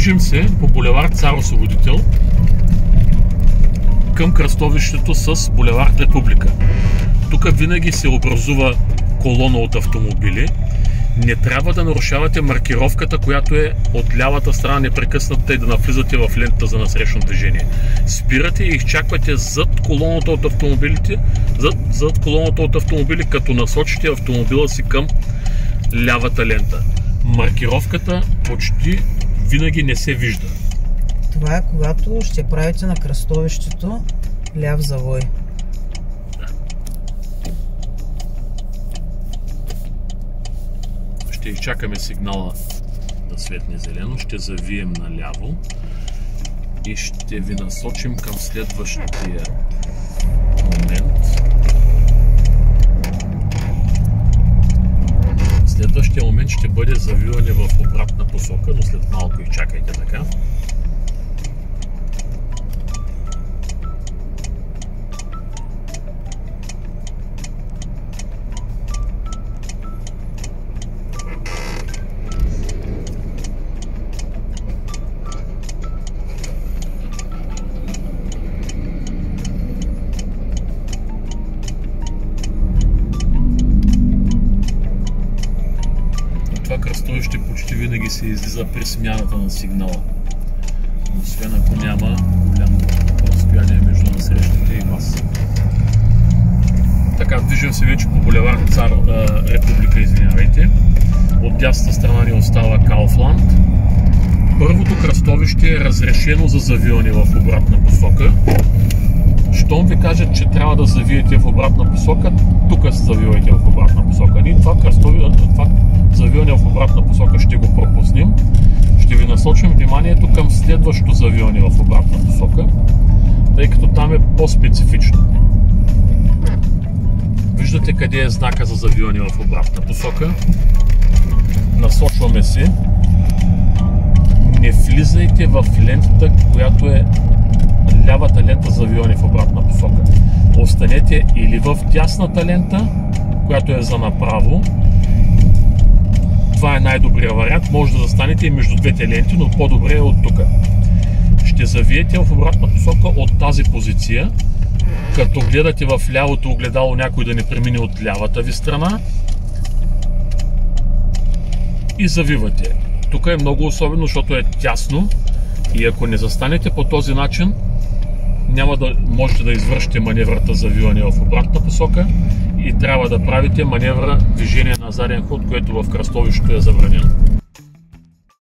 Движим се по булевард Цар Освободител към кръстовището с булевард Република. Тук винаги се образува колона от автомобили. Не трябва да нарушавате маркировката, която е от лявата страна непрекъсната и да навлизате в лентата за насрещно движение. Спирате и изчаквате зад колоната от автомобилите, зад колоната от автомобили, като насочите автомобила си към лявата лента. Маркировката почти винаги не се вижда. Това е когато ще правите на кръстовището ляв завой. Ще изчакаме сигнала да светне зелено, ще завием наляво и ще ви насочим към следващия момент. Следващия момент ще бъде завиване в обратна посока, но след малко изчакайте така. Това кръстовище почти винаги се излиза при смяната на сигнала, освен ако няма голямо разстояние между насрещите и вас. Така, движим се вече по булевард Цар Република, извинявайте. От дясната страна ни остава Кауфланд. Първото кръстовище е разрешено за завиване в обратна посока. Щом ви кажат, че трябва да завиете в обратна посока, тук се завивайте в обратна посока. Ние това завиване в обратна посока ще го пропуснем. Ще ви насочим вниманието към следващото завиване в обратна посока, тъй като там е по-специфично. Виждате къде е знака за завиване в обратна посока. Насочваме се. Не влизайте в лентата, която е лявата лента за завиване в обратна посока. Останете или в дясната лента, която е за направо. Това е най-добрият вариант. Може да застанете и между двете ленти, но по-добре е от тук. Ще завиете в обратна посока от тази позиция, като гледате в лявото огледало някой да не премине от лявата ви страна и завивате. Тук е много особено, защото е тясно и ако не застанете по този начин, няма да можете да извършите маневрата завиване в обратна посока и трябва да правите маневра движение на заден ход, което в кръстовището е забранено.